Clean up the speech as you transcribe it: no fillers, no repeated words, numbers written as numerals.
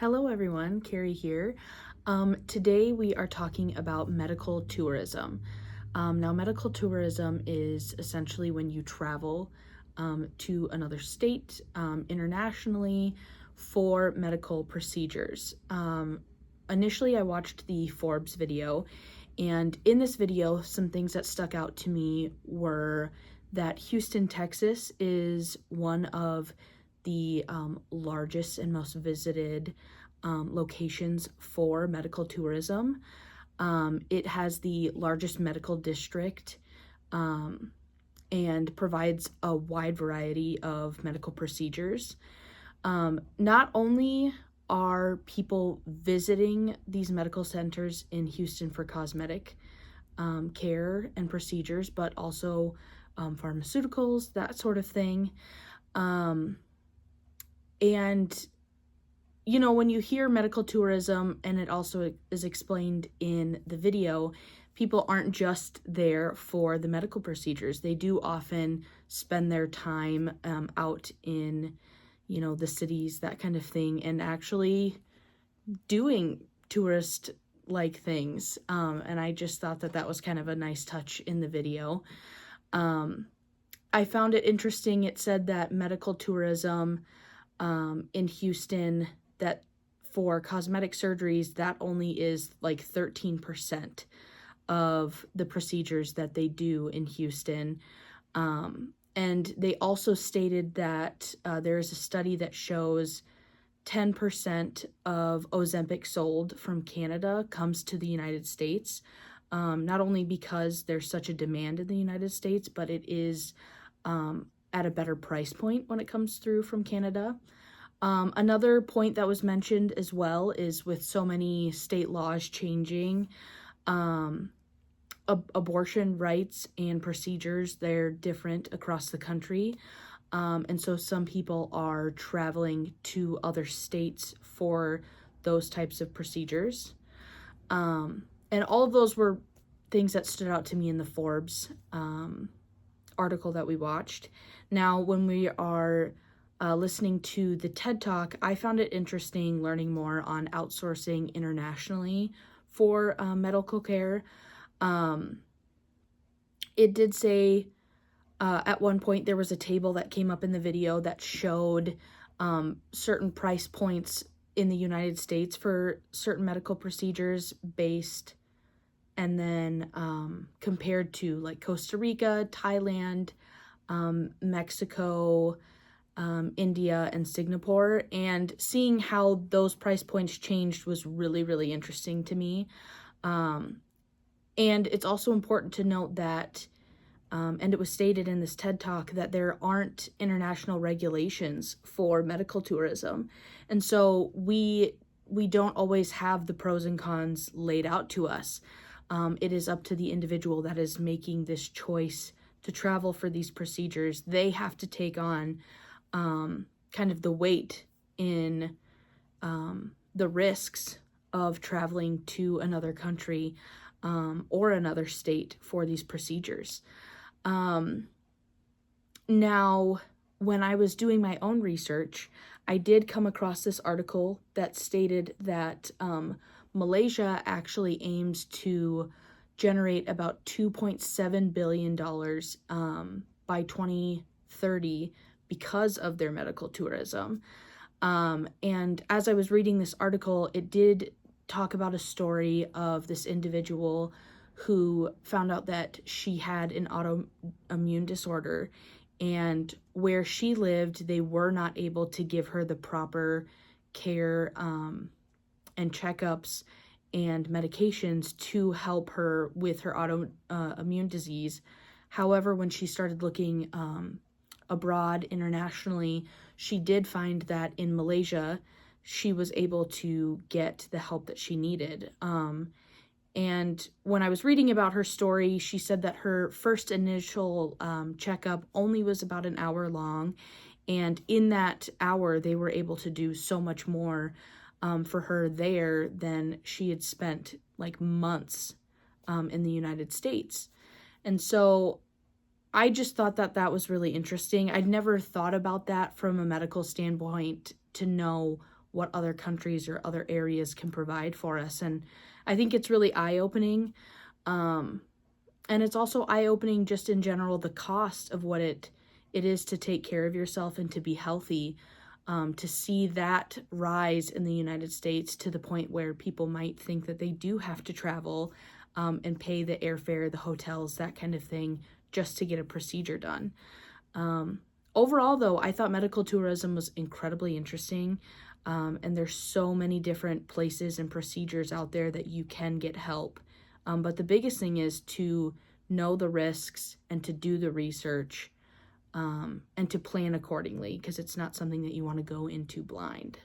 Hello everyone, Karrie here. Today we are talking about medical tourism. Now, medical tourism is essentially when you travel to another state internationally for medical procedures. Initially, I watched the Forbes video, and in this video, some things that stuck out to me were that Houston, Texas is one of the largest and most visited locations for medical tourism. It has the largest medical district and provides a wide variety of medical procedures. Not only are people visiting these medical centers in Houston for cosmetic care and procedures, but also pharmaceuticals, that sort of thing. And, you know, when you hear medical tourism, and it also is explained in the video, people aren't just there for the medical procedures. They do often spend their time out in, you know, the cities, that kind of thing, and actually doing tourist-like things. And I just thought that that was kind of a nice touch in the video. I found it interesting. It said that medical tourism in Houston, that for cosmetic surgeries, that only is like 13% of the procedures that they do in Houston. And they also stated that there is a study that shows 10% of Ozempic sold from Canada comes to the United States, not only because there's such a demand in the United States, but it is at a better price point when it comes through from Canada. Another point that was mentioned as well is with so many state laws changing, abortion rights and procedures, they're different across the country. And so some people are traveling to other states for those types of procedures. And all of those were things that stood out to me in the Forbes article that we watched. Now, when we are listening to the TED Talk, I found it interesting learning more on outsourcing internationally for medical care. It did say at one point there was a table that came up in the video that showed certain price points in the United States for certain medical procedures based, and then compared to like Costa Rica, Thailand, Mexico, India, and Singapore, and seeing how those price points changed was really, really interesting to me. And it's also important to note that, and it was stated in this TED Talk, that there aren't international regulations for medical tourism. And so we don't always have the pros and cons laid out to us. It is up to the individual that is making this choice to travel for these procedures. They have to take on kind of the weight in the risks of traveling to another country or another state for these procedures. Now, when I was doing my own research, I did come across this article that stated that Malaysia actually aims to generate about $2.7 billion by 2030 because of their medical tourism. And as I was reading this article, it did talk about a story of this individual who found out that she had an autoimmune disorder, and where she lived, they were not able to give her the proper care and checkups and medications to help her with her autoimmune disease. However, when she started looking abroad internationally, she did find that in Malaysia, she was able to get the help that she needed. And when I was reading about her story, she said that her first initial checkup only was about an hour long. And in that hour, they were able to do so much more for her there than she had spent like months in the United States. And so I just thought that that was really interesting. I'd never thought about that from a medical standpoint to know what other countries or other areas can provide for us. And I think it's really eye-opening. And it's also eye-opening just in general, the cost of what it is to take care of yourself and to be healthy. To see that rise in the United States to the point where people might think that they do have to travel and pay the airfare, the hotels, that kind of thing, just to get a procedure done. Overall, though, I thought medical tourism was incredibly interesting. And there's so many different places and procedures out there that you can get help. But the biggest thing is to know the risks and to do the research and to plan accordingly, because it's not something that you want to go into blind.